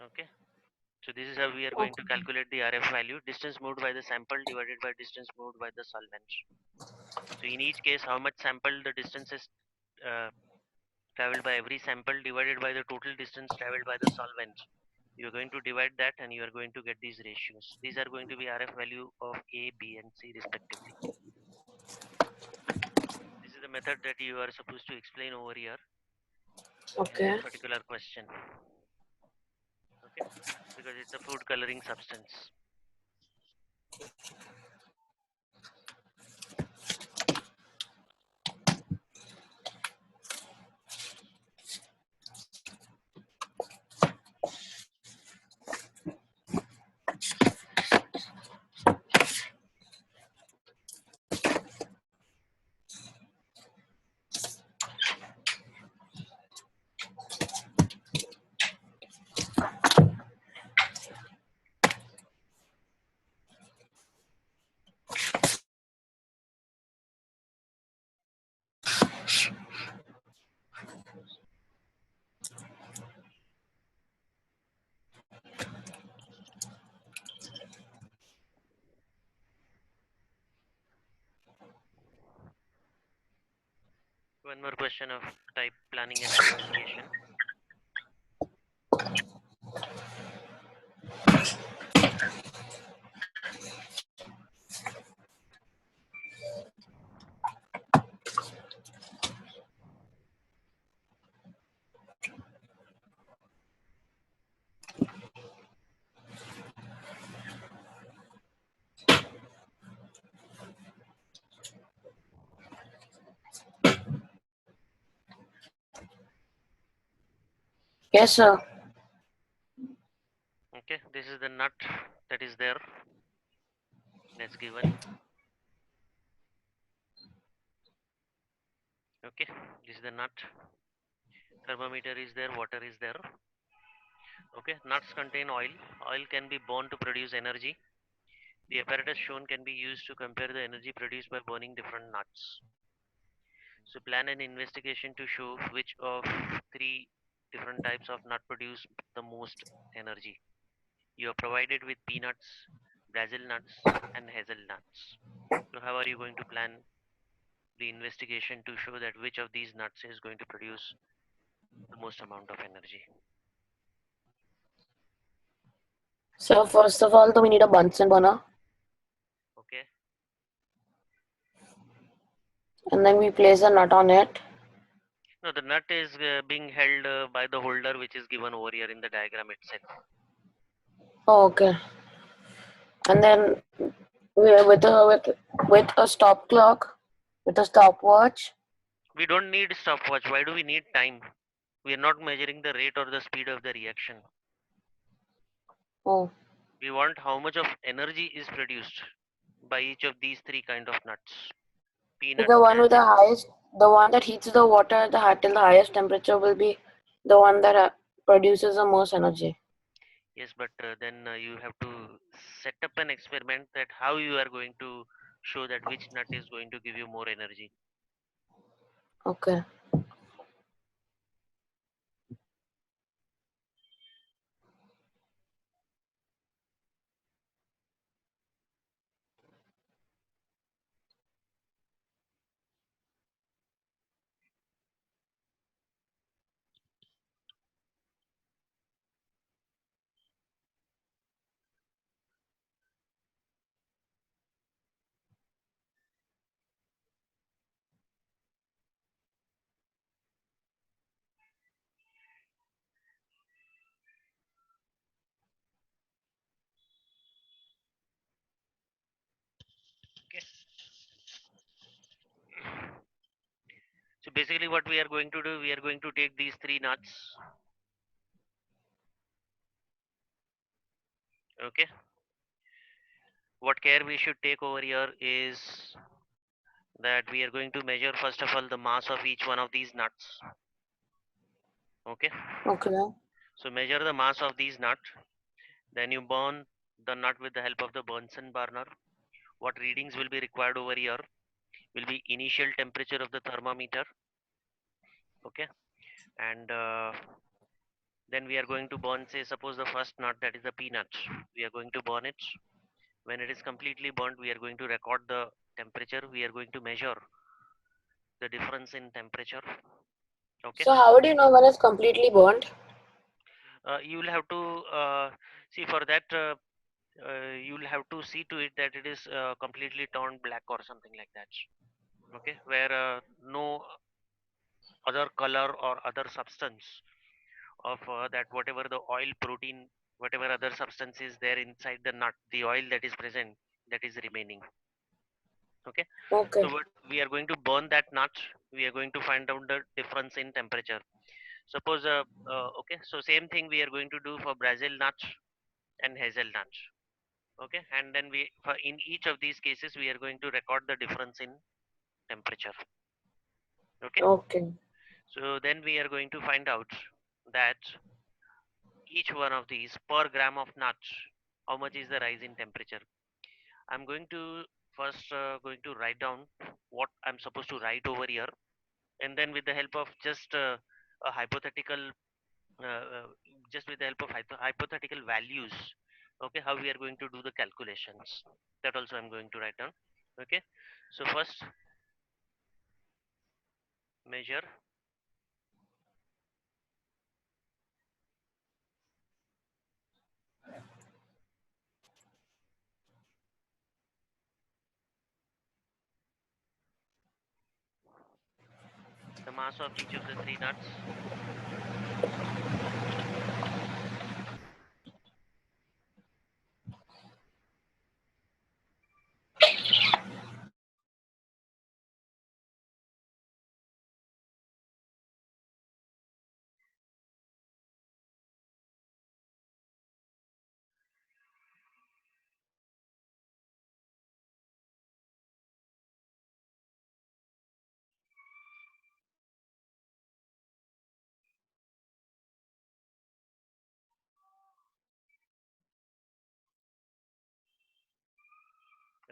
Okay. So this is how we are going to calculate the RF value, distance moved by the sample divided by distance moved by the solvent. So in each case, how much sample the distance is uh, traveled by every sample divided by the total distance traveled by the solvent. You are going to divide that and you are going to get these ratios. These are going to be RF value of A, B and C respectively. This is the method that you are supposed to explain over here in Okay. this particular question. Okay, because it's a food coloring substance. One more question of type planning and investigation. Yes, sir. Okay, this is the nut that is there. That's given. Okay, this is the nut. Thermometer is there, water is there. Okay, nuts contain oil. Oil can be burned to produce energy. The apparatus shown can be used to compare the energy produced by burning different nuts. So plan an investigation to show which of three different types of nut produce the most energy. You are provided with peanuts, Brazil nuts, and hazelnuts. So how are you going to plan the investigation to show that which of these nuts is going to produce the most amount of energy? So first of all, we need a Bunsen burner, Okay. and then we place a nut on it. No, the nut is being held by the holder which is given over here in the diagram itself. Oh, okay. And then with a stop clock, with a stopwatch. We don't need stopwatch. Why do we need time? We are not measuring the rate or the speed of the reaction. Oh, We want how much of energy is produced by each of these three kind of nuts. Peanut, the one with the Brazil. highest, the one that heats the water at till the highest temperature will be the one that produces the most energy. Yes, but then you have to set up an experiment that how you are going to show that which nut is going to give you more energy. Okay. Okay. So basically what we are going to do, we are going to take these three nuts. Okay. What care we should take over here is that we are going to measure first of all the mass of each one of these nuts. Okay. Okay. So measure the mass of these nuts. Then you burn the nut with the help of the Bunsen burner. What readings will be required over here will be initial temperature of the thermometer. Okay. And Then we are going to burn, say, suppose the first nut, that is the peanut. We are going to burn it. When it is completely burnt, we are going to record the temperature. We are going to measure the difference in temperature. Okay. So how would you know when it's completely burnt? You will have to see for that. You will have to see to it that it is completely turned black or something like that. Okay, where no other color or other substance of that, whatever the oil, protein, whatever other substance is there inside the nut, the oil that is present, that is remaining. Okay, so Okay. what we are going to burn that nut, we are going to find out the difference in temperature. Suppose okay, so same thing we are going to do for Brazil nut and hazelnut. Okay, and then we, for in each of these cases, we are going to record the difference in temperature. Okay, Okay. so then we are going to find out that each one of these per gram of nuts, how much is the rise in temperature. I'm going to first going to write down what I'm supposed to write over here, and then with the help of just a hypothetical uh, uh, just with the help of hypothetical values, okay, how we are going to do the calculations, that also I'm going to write down. Okay, so first, measure the mass of each of the three nuts.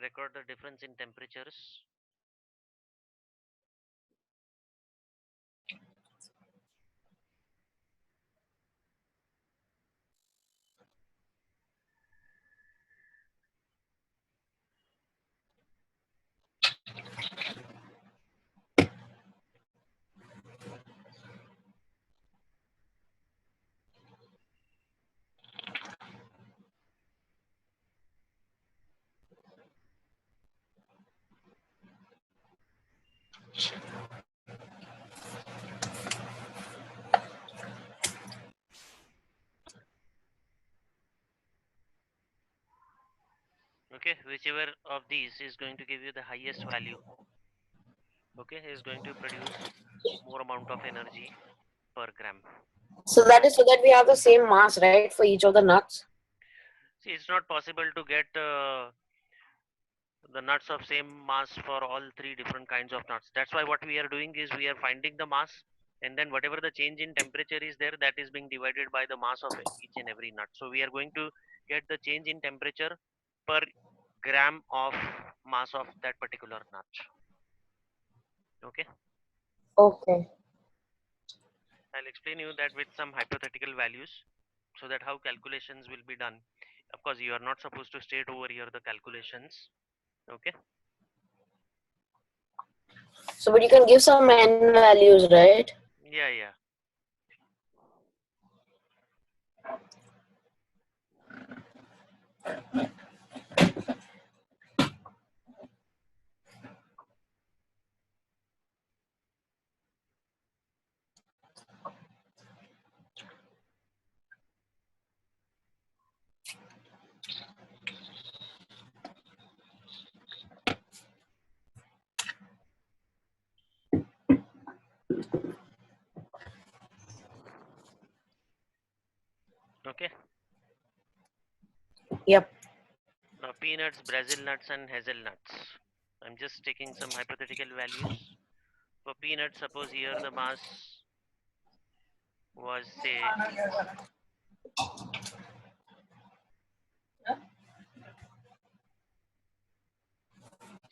Record the difference in temperatures. Okay, whichever of these is going to give you the highest value, okay, is going to produce more amount of energy per gram. So that is so that we have the same mass, right, for each of the nuts. See, it's not possible to get the nuts of same mass for all three different kinds of nuts. That's why what we are doing is we are finding the mass, and then whatever the change in temperature is there, that is being divided by the mass of each and every nut. So we are going to get the change in temperature per gram of mass of that particular nut. Okay, Okay. I'll explain you that with some hypothetical values, so that how calculations will be done. Of course, you are not supposed to state over here the calculations. Okay, So, but you can give some n values, right? yeah, yeah. Okay, Yep. now peanuts, Brazil nuts, and hazelnuts. I'm just taking some hypothetical values. For peanuts, suppose here the mass was, say,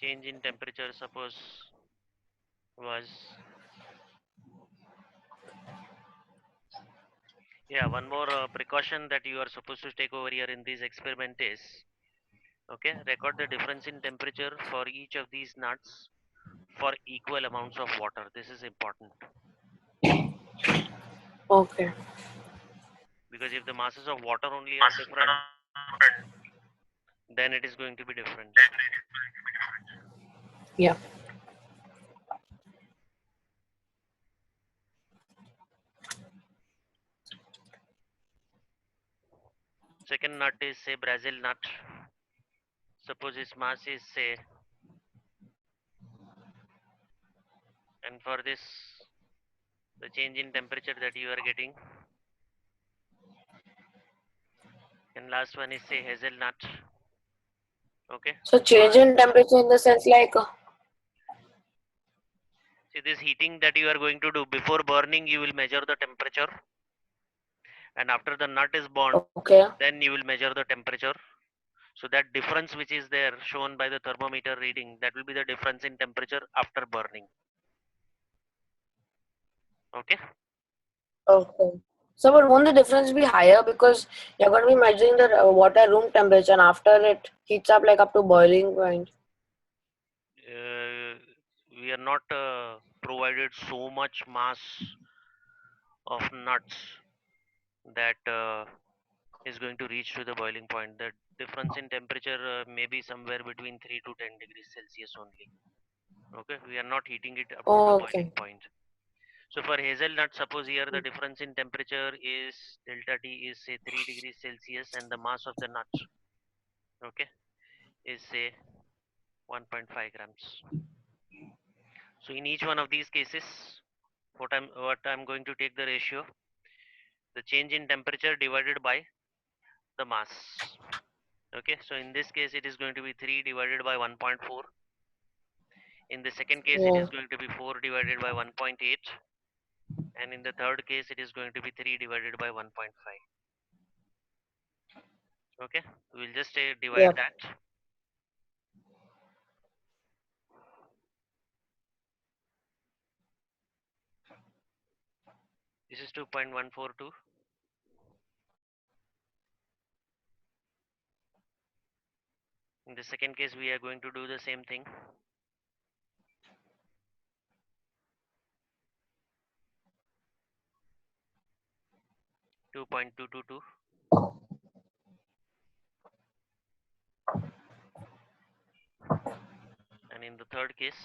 change in temperature, suppose was Yeah, one more precaution that you are supposed to take over here in this experiment is, okay, record the difference in temperature for each of these nuts for equal amounts of water. This is important Okay. because if the masses of water only are different, then it is going to be different. Yeah. Second nut is say Brazil nut. Suppose its mass is say, and for this, the change in temperature that you are getting. And last one is say hazelnut. Okay. So change in temperature in the sense like See this heating that you are going to do before burning, you will measure the temperature, and after the nut is burned, okay. then you will measure the temperature. So that difference which is there shown by the thermometer reading, that will be the difference in temperature after burning. Okay. Okay. So but won't the difference be higher because you're going to be measuring the water room temperature and after it heats up like up to boiling point. Uh, we are not provided so much mass of nuts that is going to reach to the boiling point. The difference in temperature may be somewhere between 3 to 10 degrees Celsius only. Okay, we are not heating it up to the boiling Okay. point. So for hazelnut, suppose here the difference in temperature is delta T is say 3 degrees Celsius and the mass of the nut, okay, is say 1.5 grams. So in each one of these cases, what I'm going to take the ratio, the change in temperature divided by the mass. Okay, so in this case it is going to be 3 divided by 1.4. In the second case it Yeah. is going to be 4 divided by 1.8, and in the third case it is going to be 3 divided by 1.5. Okay, we'll just divide Yeah. that. This is 2.142. In the second case we are going to do the same thing. 2.222, and in the third case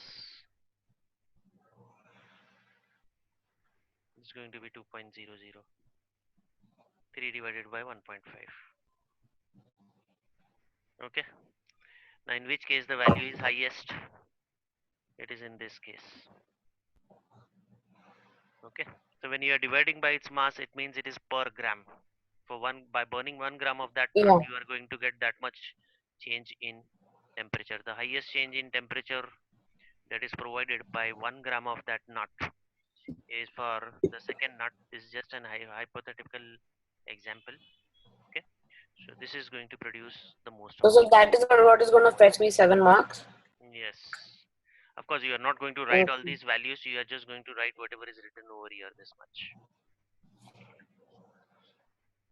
it's going to be 2.00, 3 divided by 1.5. Okay, now in which case the value is highest, it is in this case. Okay, so when you are dividing by its mass, it means it is per gram. For one, by burning 1 gram of that nut, Yeah. you are going to get that much change in temperature. The highest change in temperature that is provided by 1 gram of that nut is for the second nut. This is just an hypothetical example. Okay, so this is going to produce the most So amount. that is what is going to fetch me 7 marks. Yes, of course you are not going to write all Okay. these values, you are just going to write whatever is written over here, this much.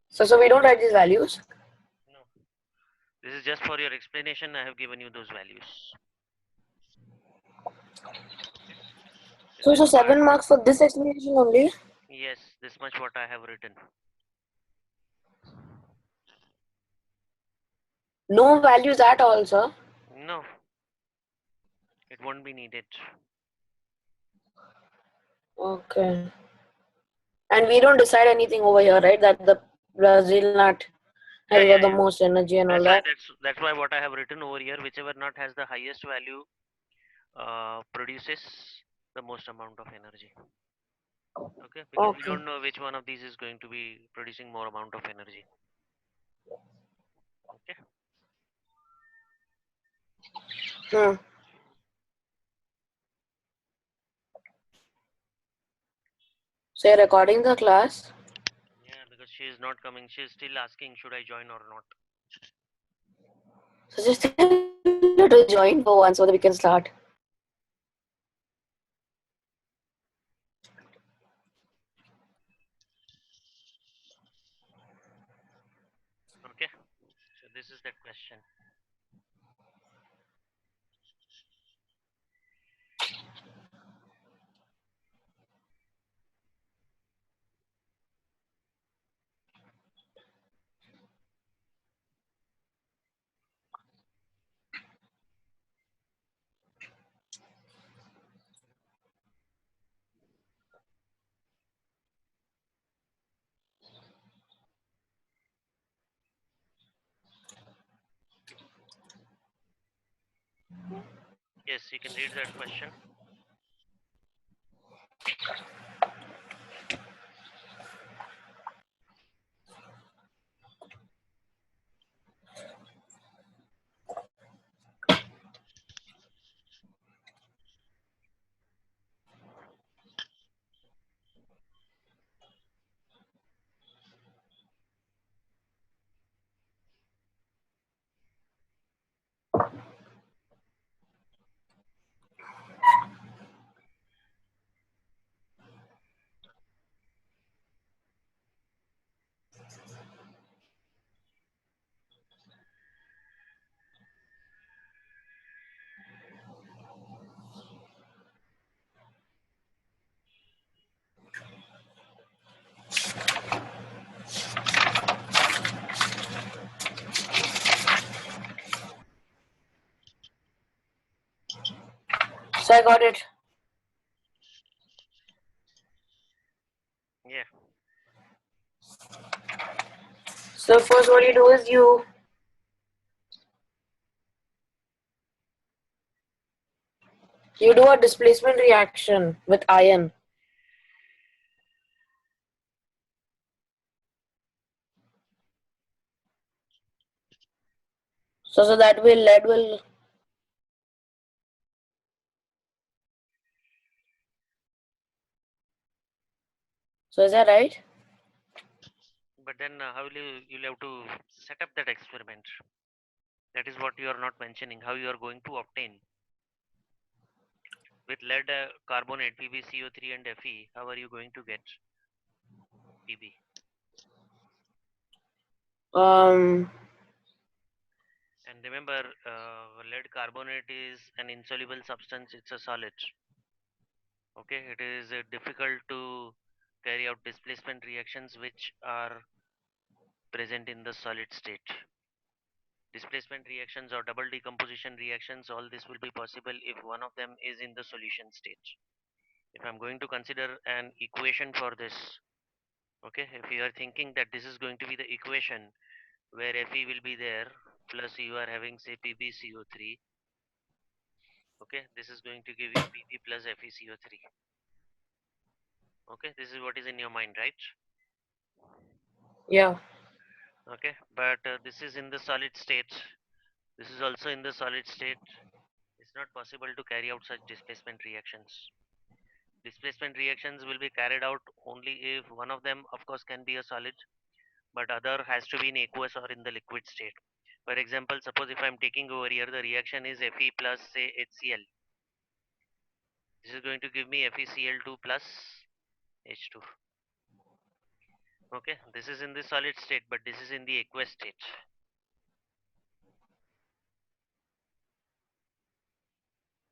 So we don't write these values. No, this is just for your explanation, I have given you those values. Okay, so So this part, 7 marks for this explanation only. yes, this much what I have written. No values at all, sir. No, it won't be needed. Okay. And we don't decide anything over here, right? That the Brazil nut has Yeah, got yeah, the yeah. most energy and all That's why that. that's why what I have written over here, whichever nut has the highest value produces the most amount of energy. Okay, because we Okay. don't know which one of these is going to be producing more amount of energy. Okay. Hmm. So you're recording the class. Yeah, because she is not coming. She is still asking, should I join or not? So just tell her to join for once so that we can start. this is that question. Yes, you can read that question. So I got it. Yeah. So first what you do is you do a displacement reaction with iron. So that way lead will. So is that right? But then how will you'll have to set up that experiment? That is what you are not mentioning. How you are going to obtain with lead carbonate, PbCO3 and Fe? How are you going to get Pb? Um. And remember, lead carbonate is an insoluble substance. It's a solid. Okay, it is difficult to carry out displacement reactions which are present in the solid state. Displacement reactions or double decomposition reactions, all this will be possible if one of them is in the solution state. If I'm going to consider an equation for this, okay, if you are thinking that this is going to be the equation where Fe will be there plus you are having say PbCO3, okay, this is going to give you Pb plus FeCO3. Okay, this is what is in your mind, right? Yeah. Okay, but this is in the solid state. This is also in the solid state. It's not possible to carry out such displacement reactions. Displacement reactions will be carried out only if one of them, of course, can be a solid, but other has to be in aqueous or in the liquid state. For example, suppose if I'm taking over here, the reaction is Fe plus say HCl. This is going to give me FeCl2 plus H2. Okay, this is in the solid state, but this is in the aqueous state.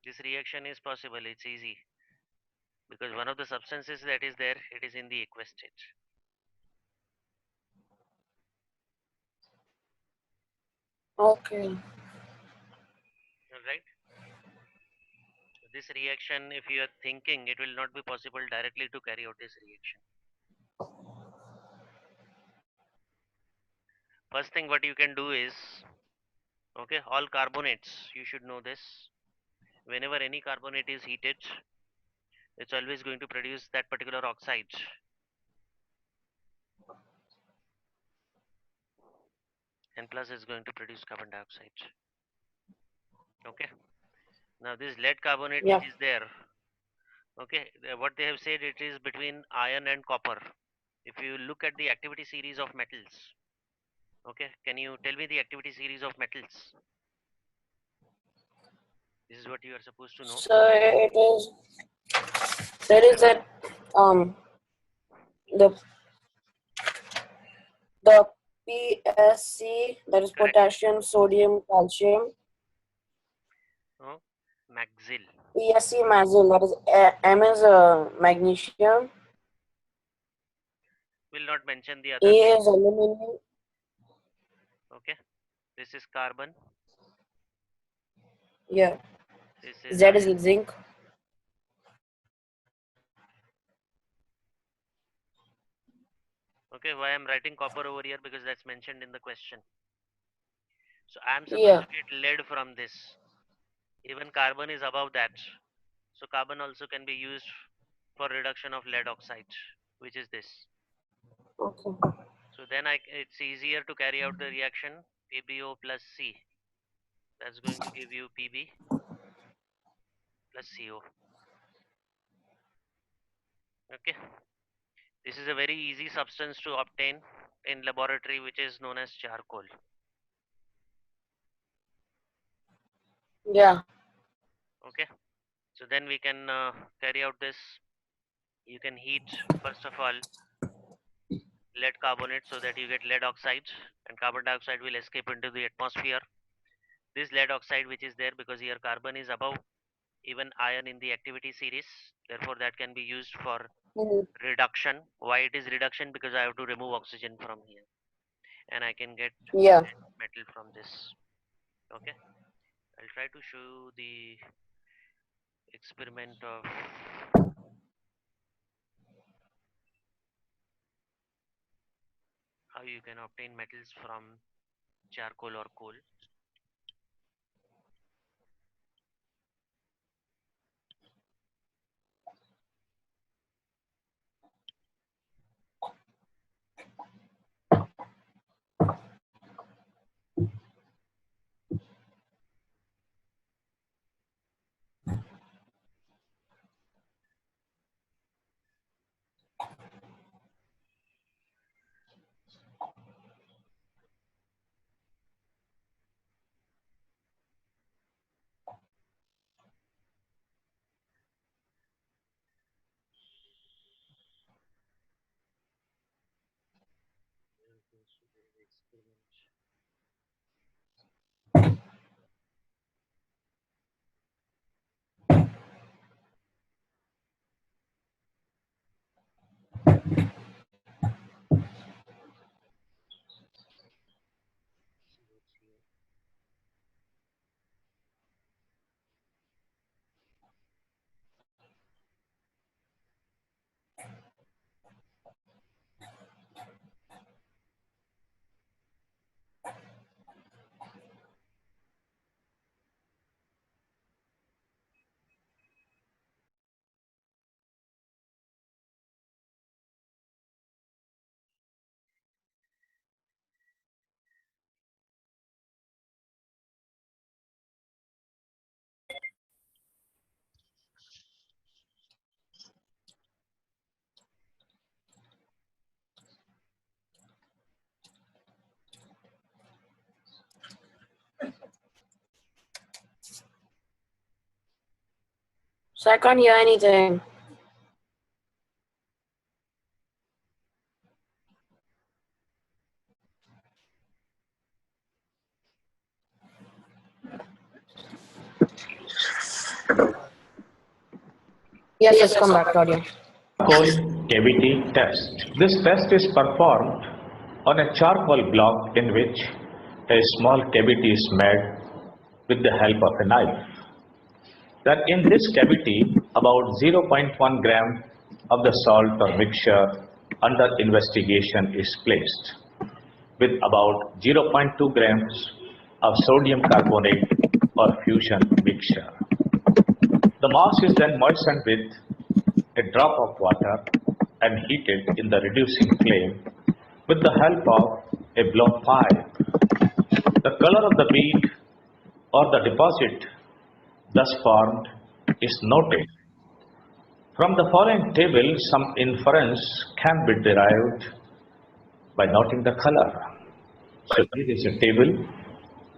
This reaction is possible, it's easy, because one of the substances that is there, it is in the aqueous state. Okay. Alright? This reaction, if you are thinking, it will not be possible directly to carry out this reaction. First thing what you can do is, okay, all carbonates, you should know this. Whenever any carbonate is heated, it's always going to produce that particular oxide. And plus it's going to produce carbon dioxide. Okay. Now this lead carbonate Yeah. which is there, okay, what they have said it is between iron and copper. If you look at the activity series of metals, okay, can you tell me the activity series of metals? This is what you are supposed to know. So it is. There is that um the the PSC, that is Correct. potassium, sodium, calcium. Oh, Maxil. PSC Magil, that is M is magnesium. Will not mention the A other thing. is aluminum. Okay. This is carbon. Yeah. This is Z is iron. zinc. Okay. Why I'm writing copper over here? Because that's mentioned in the question. So I'm supposed Yeah. to get lead from this. Even carbon is above that. So carbon also can be used for reduction of lead oxide, which is this. Okay. So then it's easier to carry out the reaction PbO plus C. That's going to give you Pb plus CO. Okay. This is a very easy substance to obtain in laboratory, which is known as charcoal. Yeah. Okay. So then we can carry out this. You can heat first of all lead carbonate so that you get lead oxide, and carbon dioxide will escape into the atmosphere. This lead oxide which is there, because here carbon is above even iron in the activity series, therefore that can be used for Mhm. reduction. Why it is reduction? Because I have to remove oxygen from here and I can get Yeah. metal from this. Okay, I'll try to show the experiment of how you can obtain metals from charcoal or coal. So I can't hear anything. Yes, it's come back, Claudia. Charcoal cavity test. This test is performed on a charcoal block in which a small cavity is made with the help of a knife. Then in this cavity, about 0.1 gram of the salt or mixture under investigation is placed with about 0.2 grams of sodium carbonate or fusion mixture. The mass is then moistened with a drop of water and heated in the reducing flame with the help of a blowpipe. The color of the bead or the deposit thus formed is noted. From the following table, some inference can be derived by noting the color. So here is a table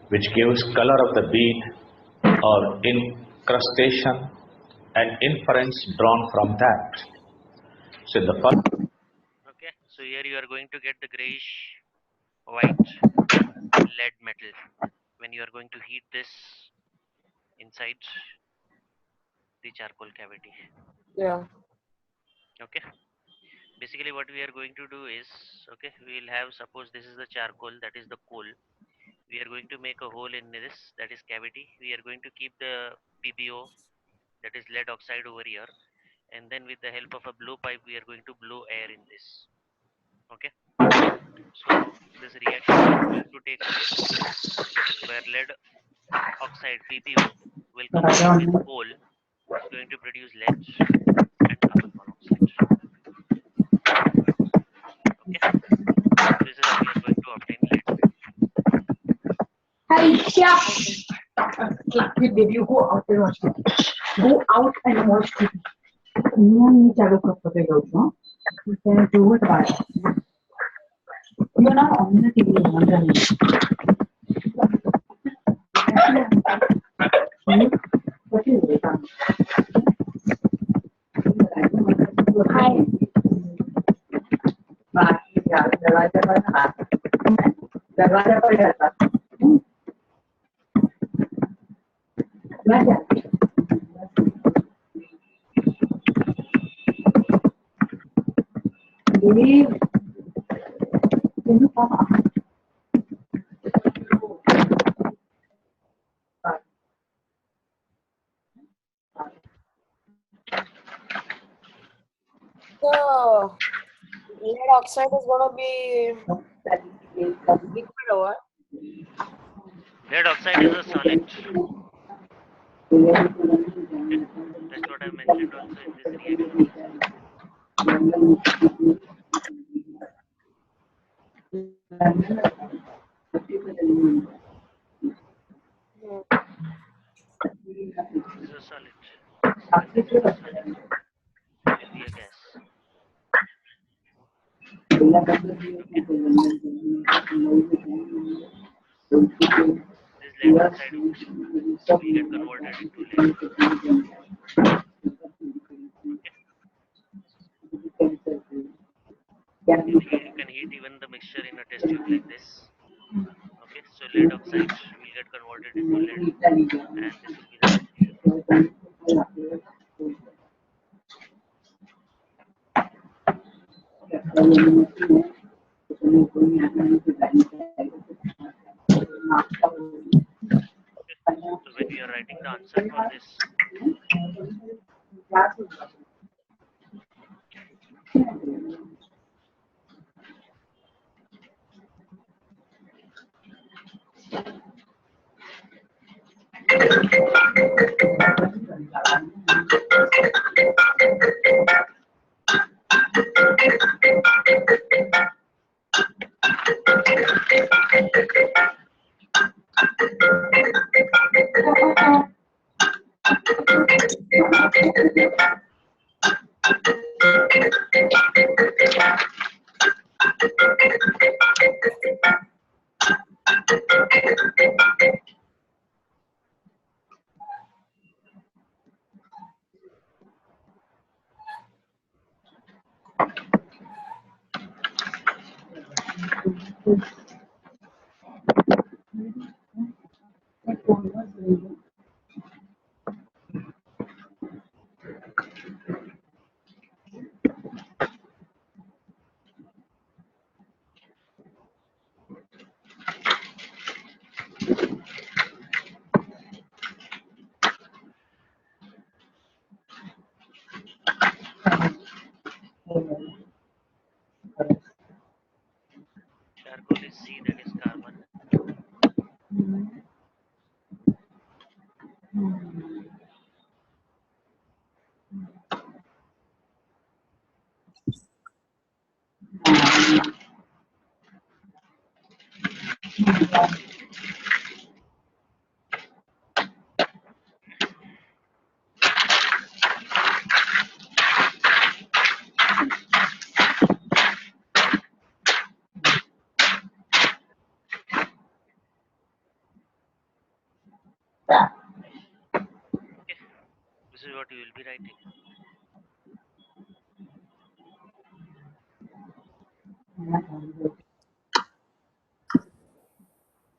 which gives color of the bead or incrustation and inference drawn from that. So the first Okay, so here you are going to get the grayish white lead metal when you are going to heat this inside the charcoal cavity. Yeah. Okay, basically what we are going to do is, okay, we will have, suppose this is the charcoal, that is the coal. We are going to make a hole in this, that is cavity. We are going to keep the PBO, that is lead oxide, over here, and then with the help of a blow pipe we are going to blow air in this. Okay, so this reaction is going to take place where lead oxide PBO will combine with coal, is going to produce lead and carbon monoxide. Okay, so this is how we are going to obtain lead. Okay. Did you go out and watch TV? Go out and watch TV. मी चालू करतो ते जाऊ can do it by you're not on the TV what is it hi दरवाजा पर जाता leave So lead oxide is gonna be liquid or what? Lead oxide is a solid. Okay, that's what I mentioned also in this reaction also. This is a solid, and this is a solid. This will be a gas. Okay, this lead oxide will get converted into lead. Okay, you can heat even the mixture in a test tube like this. Okay, so lead oxide will get converted into lead, and this will be the solution. Okay, so when we are writing the answer for this, charcoal is C, that is carbon. Okay, this is what you will be writing.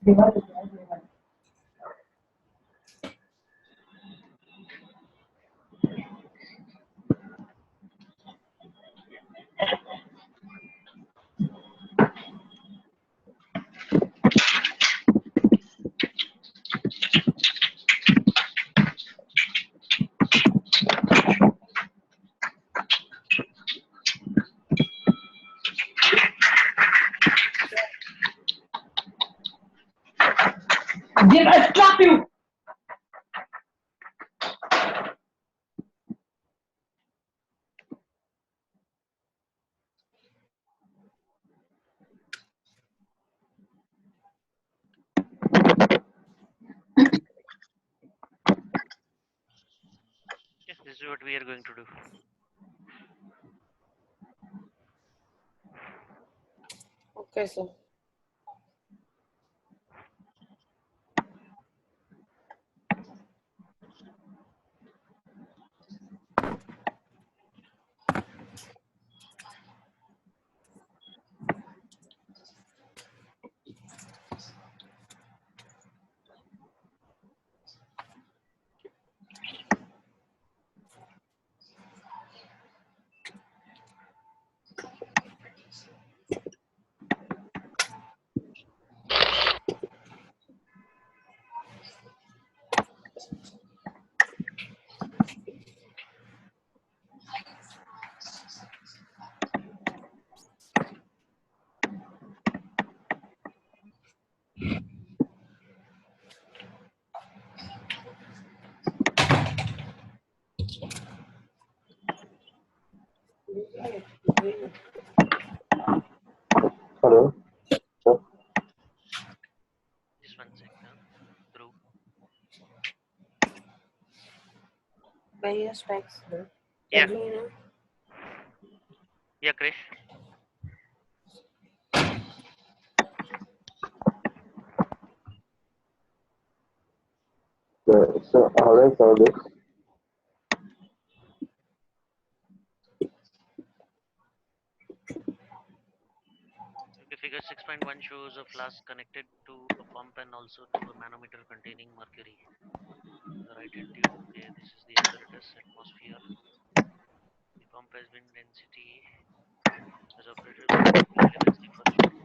Jim, I slap you! Yes, this is what we are going to do. Okay, sir. Hello. Sir. Just one second. Through. Where your specs, sir? Yeah. Let me know. Yeah, Krish. So how do I solve this? Okay, figure 6.1 shows a flask connected to a pump and also to a manometer containing mercury. The right hand tube. Okay, this is the apparatus atmosphere. The pump has been density as operated by chemical elements. The first one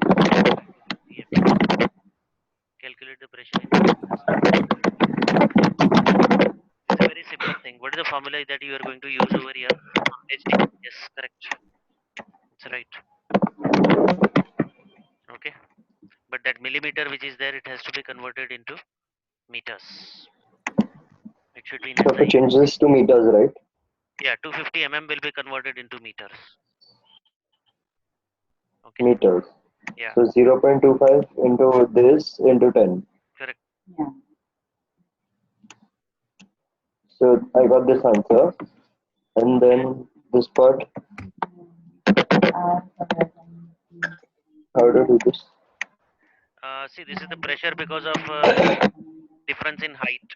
is 250 mm. Calculate the pressure in meters. It's a very simple thing. What is the formula that you are going to use over here? HD. Yes, correct. That's right. Okay. But that millimeter which is there, it has to be converted into meters. It should be in So if we SI. change this to meters, right? Yeah, 250 mm will be converted into meters. Okay. Meters. Yeah, So 0.25 into this into 10. correct. Yeah. So I got this answer. And then this part, how to do this? See, this is the pressure because of difference in height.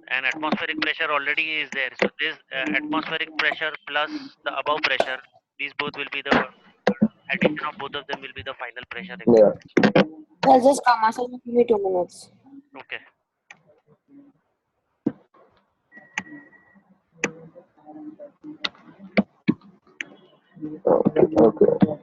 And atmospheric pressure already is there. So this atmospheric pressure plus the above pressure, these both will be the addition of both of them will be the final pressure. Yeah. I'll just come. Asal, give me 2 minutes. Okay. Okay.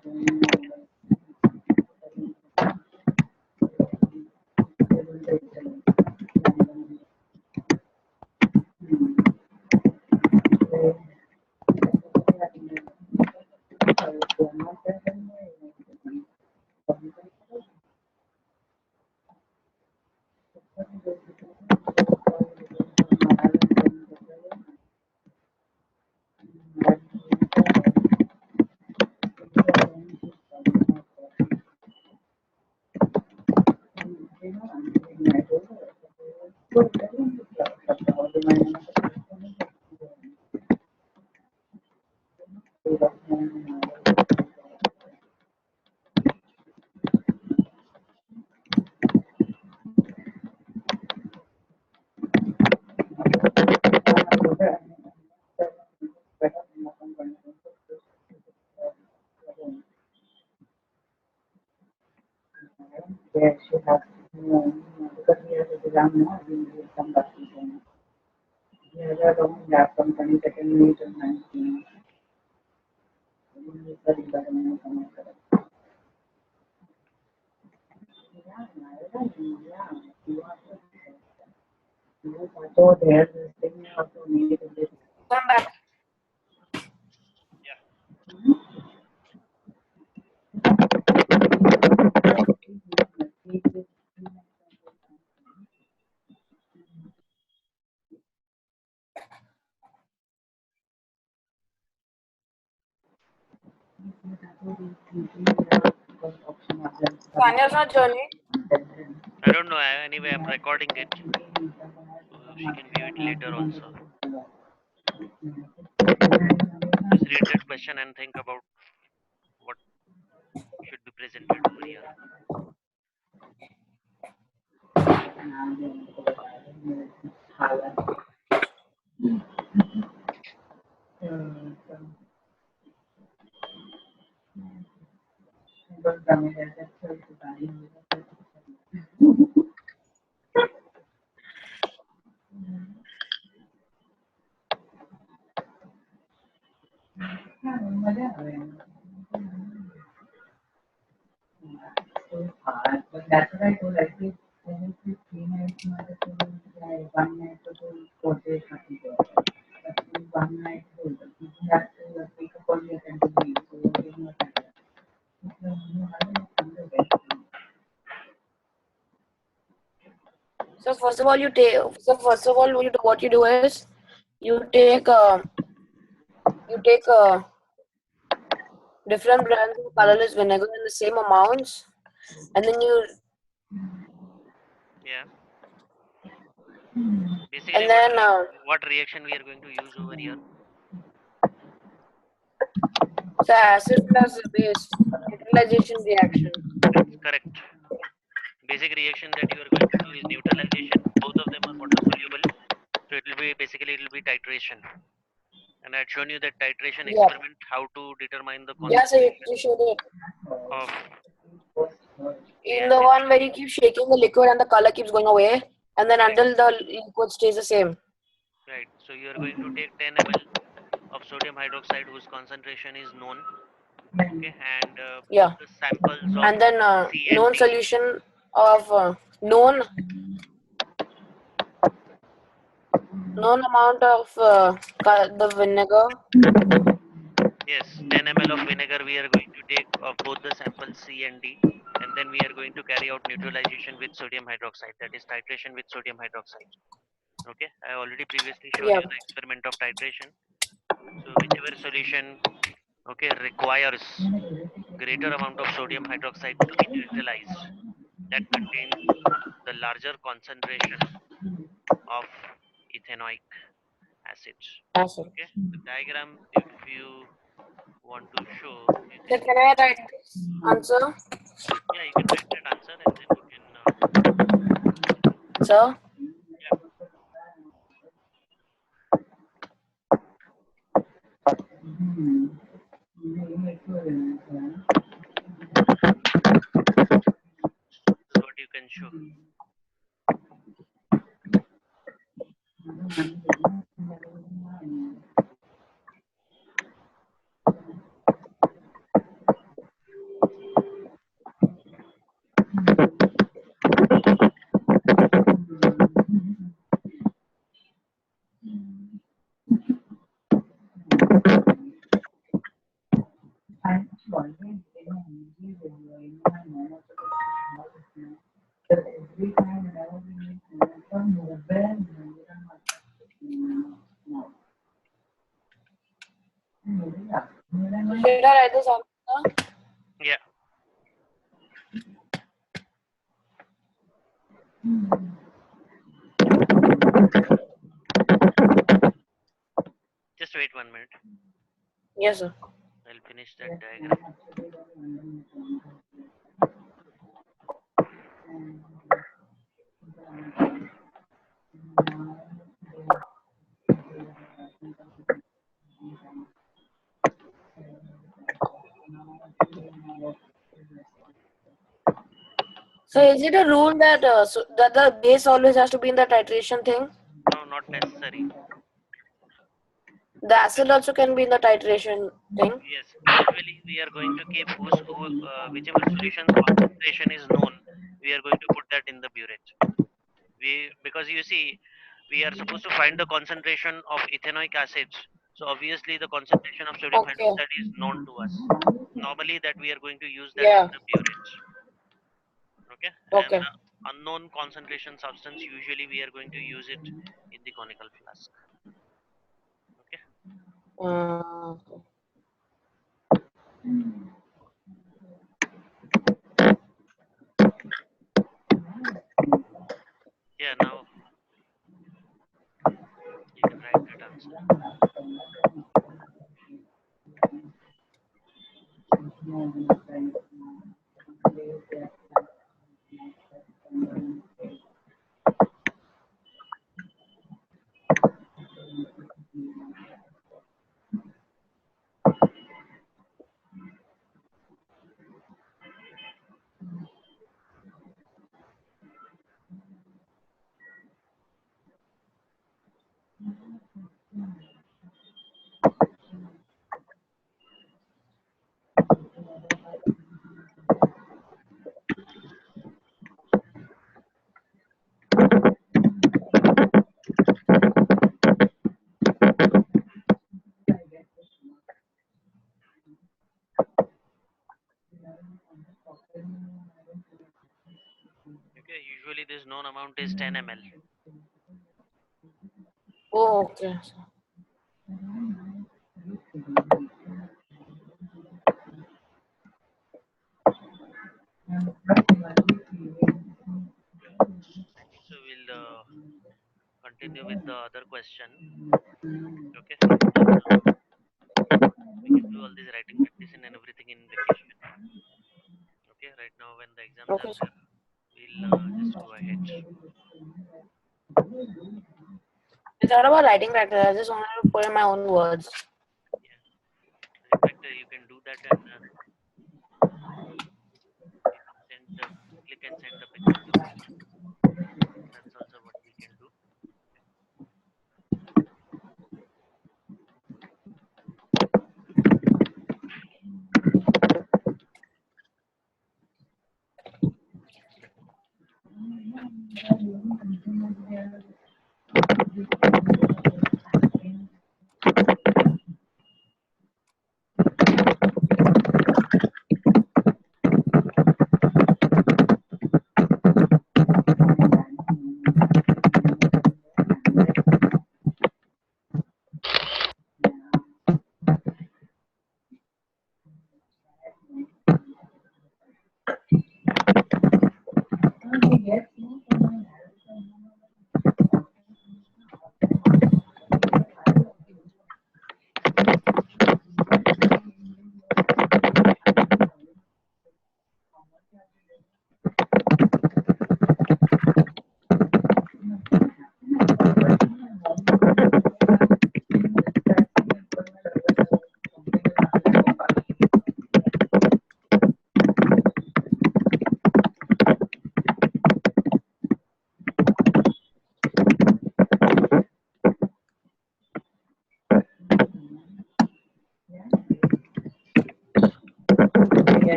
Yes, she has because he has exam now, he will come back to China. He has a long gap from 22nd May to 19th. He will study by the month of October. Yeah, yeah, you are you also there, this thing also made it a bit. Come back. Tanya's not journey. I don't know. Anyway, I'm recording it. She can view it later also. Just read that question and think about what should be presented over here. But that's what I told. I think when you 3 nights, one night to do 4 days, that's 1 night hold. You have to take up all your attention. So you are not So first of all, you take. So first of all, what you do is you take different brands of colorless vinegar in the same amounts, and then you Yeah. Basically, and then what reaction we are going to use over here? so acid plus base neutralization reaction. That's correct. Basic reaction that you are going to do is neutralization. Both of them are water soluble, so it will be basically it will be titration. And I had shown you that titration Yeah. experiment, how to determine the Yeah, so concentration you showed it. of the In the acid. one where you keep shaking the liquid and the color keeps going away, and then Right. until the liquid stays the same. Right. So you are going to take 10 ml of sodium hydroxide whose concentration is known. Okay, and both Yeah. the samples of And then C and known D. solution of known amount of the vinegar. Yes, 10 ml of vinegar we are going to take of both the samples C and D, and then we are going to carry out neutralization with sodium hydroxide, that is titration with sodium hydroxide. Okay, I already previously shown Yeah. you the experiment of titration. So whichever solution, okay, requires greater amount of sodium hydroxide to be neutralized, that contains the larger concentration of ethanoic acid. Acid. Okay, the diagram, if you want to show, you So can, can I write this answer, yeah, you can write that answer and then you can, sir? yeah, this is what you can show. every time whenever we need some mobile, So should I write this answer? Yeah, just wait 1 minute. Yes, sir. I'll finish that diagram. So is it a rule that that the base always has to be in the titration thing? No, not necessary. The acid also can be in the titration thing. Yes, usually we are going to keep whichever solution concentration is known, we are going to put that in the burette. Because you see, we are supposed to find the concentration of ethanoic acids. So obviously the concentration of sodium Okay. hydroxide is known to us. Normally that we are going to use that in Yeah. the burette. Okay, and Okay. the unknown concentration substance, usually we are going to use it in the conical flask. Okay. Okay. Yeah, now you can write that answer. Okay, usually this known amount is 10 ml. Oh, okay. So we'll continue with the other question. Okay, we can do all this writing practice and everything in vacation. Okay, right now when the exams are Okay. there, we'll just go ahead. It's not about writing practice. I just wanted to put in my own words. Yeah, in fact, you can do that and you can click and send the picture to me. That's also what we can do.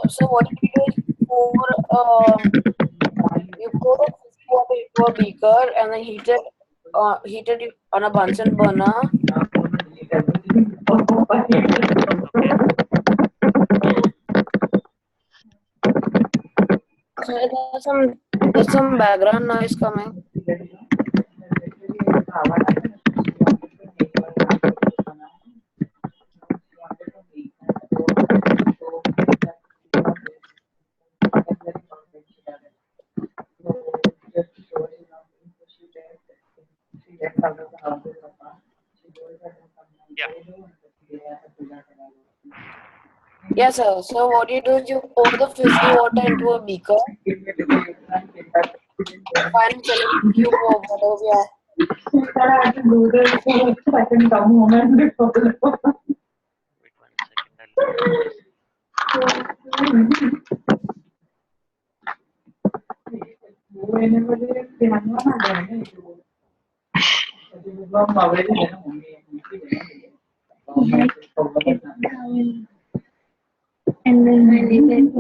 So what you do is you pour the water into a beaker and then heat it on a Bunsen burner. Okay. So there's some background noise coming. Yes, sir. So what you do is you pour the fizzy water into a beaker, 500 cube or whatever we are. I had to do this for a second come home and before. Wait 1 second, I'll do this. Whenever they have one, I don't know. And then I did it.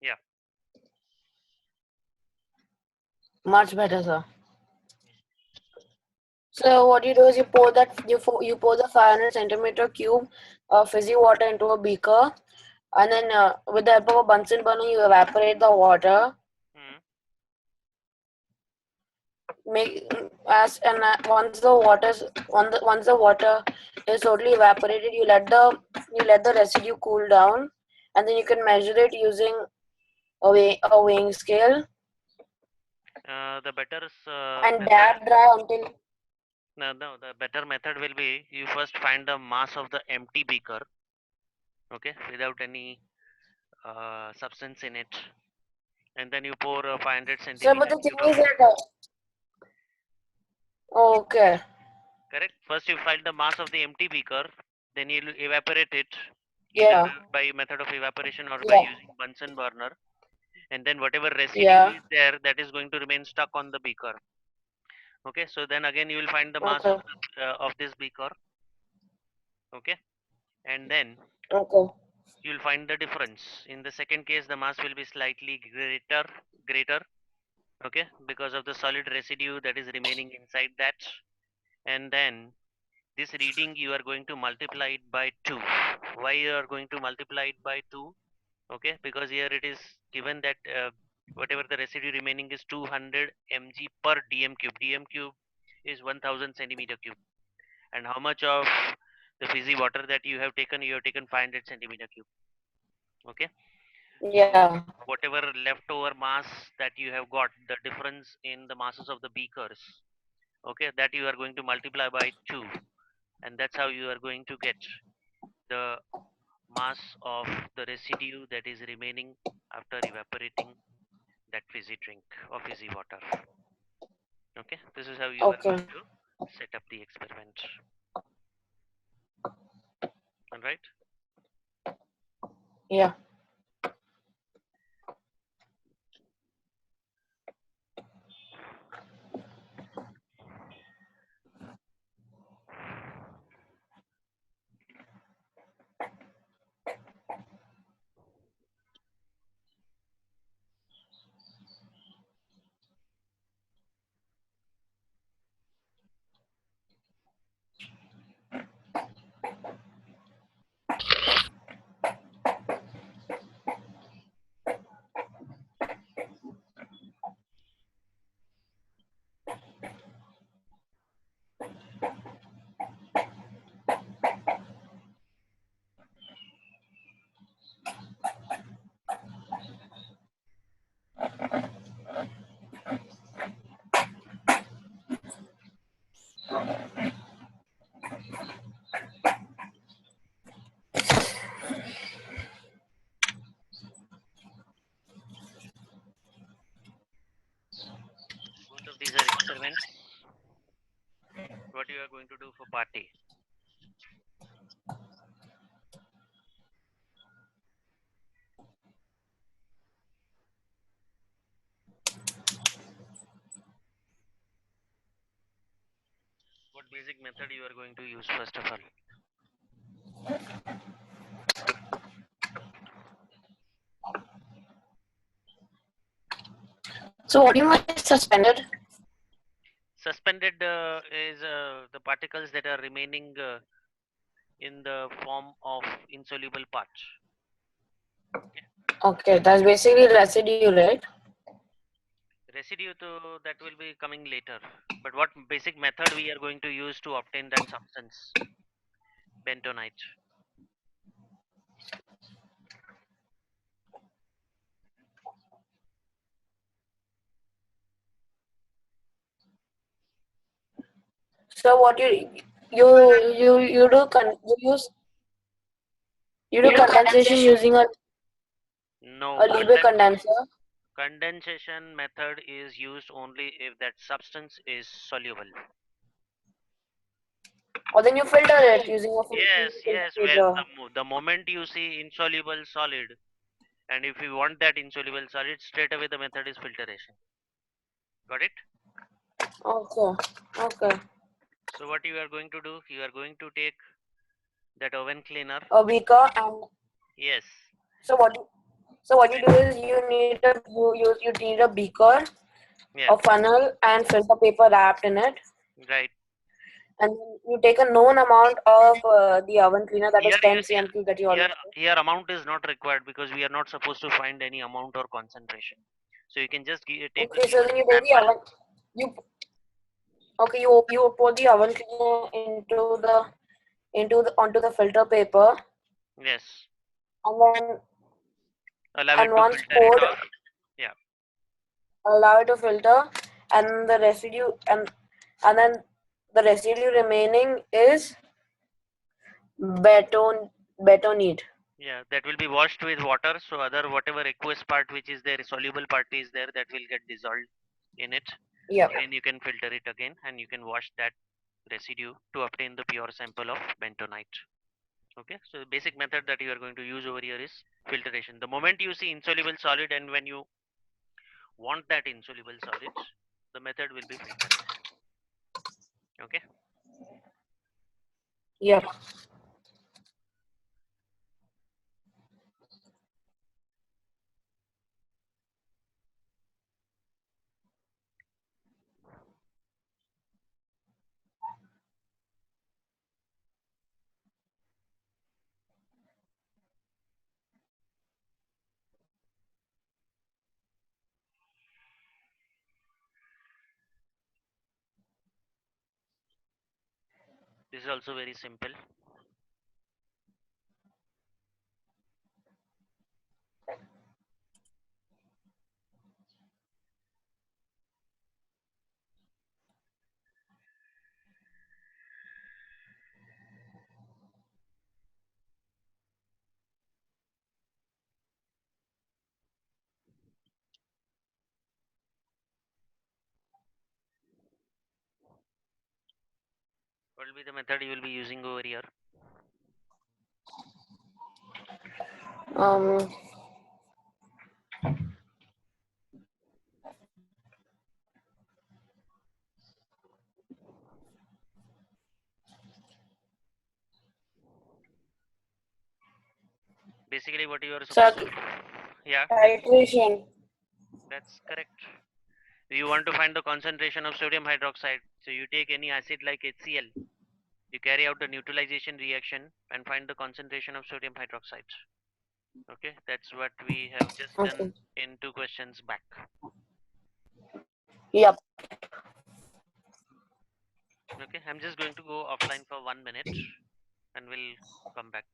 Yeah. Much better, sir. So what you do is you pour the 500 centimeter cube of fizzy water into a beaker, and then with the help of a Bunsen burner you evaporate the water. Hmm. Once the water is totally evaporated, you let the residue cool down, and then you can measure it using a weighing scale The better and method. dab dry until. No, the better method will be you first find the mass of the empty beaker, okay, without any substance in it, and then you pour 500 So, but centimeter the thing cube of. is that okay, Correct. First, you find the mass of the empty beaker, then you evaporate it, either yeah, by method of evaporation or by yeah, using Bunsen burner, and then whatever residue yeah, is there, that is going to remain stuck on the beaker. Okay, so then again you will find the mass okay, of this beaker. Okay, and then okay, you will find the difference. In the second case, the mass will be slightly greater. Okay, because of the solid residue that is remaining inside that, and then this reading you are going to multiply it by 2. Why you are going to multiply it by 2? Okay, because here it is given that whatever the residue remaining is 200 mg per dm cube. Dm cube is 1000 centimeter cube, and how much of the fizzy water that you have taken? You have taken 500 centimeter cube. Okay, so yeah, whatever leftover mass that you have got, the difference in the masses of the beakers, okay, that you are going to multiply by 2, and that's how you are going to get the mass of the residue that is remaining after evaporating that fizzy drink or fizzy water. Okay, this is how you are okay, going to set up the experiment. All right. yeah. Both of these are experiments. What you are going to do for part A? What basic method you are going to use first of all? So what do you mean by suspended? Suspended is the particles that are remaining in the form of insoluble part. Okay, that's basically residue, right? Residue to that will be coming later. But what basic method we are going to use to obtain that substance? Bentonite. So what you do you do condensation using No, a Liebig condenser, condensation method is used only if that substance is soluble. or then you filter it using a Yes, yes. Where filter. the moment you see insoluble solid, and if you want that insoluble solid, straight away the method is filtration. Got it? Okay, okay. So what you are going to do? You are going to take that oven cleaner. A beaker and Yes. so what you do is you need a beaker, Yeah. a funnel, and filter paper wrapped in it, Right. and then you take a known amount of the oven cleaner, that is Here, 10 cm that you here, already. here amount is not required because we are not supposed to find any amount or concentration. So you can just take the Okay, so then you take the sample. oven. You okay? You pour the oven cleaner onto the filter paper, Yes. and Allow it to once filter it poured, off. Yeah. allow it to filter, and the residue and then the residue remaining is betonite. Yeah. That will be washed with water. So other whatever aqueous part which is there, soluble part is there, that will get dissolved in it. Yep. Again, you can filter it again, and you can wash that residue to obtain the pure sample of bentonite. Okay. So the basic method that you are going to use over here is filtration. The moment you see insoluble solid, and when you want that insoluble solid, the method will be filtration. Okay. Yep. This is also very simple. What will be the method you will be using over here? Um. Basically, what you are So supposed to. Yeah, titration. that's correct. You want to find the concentration of sodium hydroxide. So you take any acid like HCl. You carry out the neutralization reaction and find the concentration of sodium hydroxide. Okay, that's what we have just done Okay. in 2 questions back. Yep. Okay, I'm just going to go offline for 1 minute and we'll come back.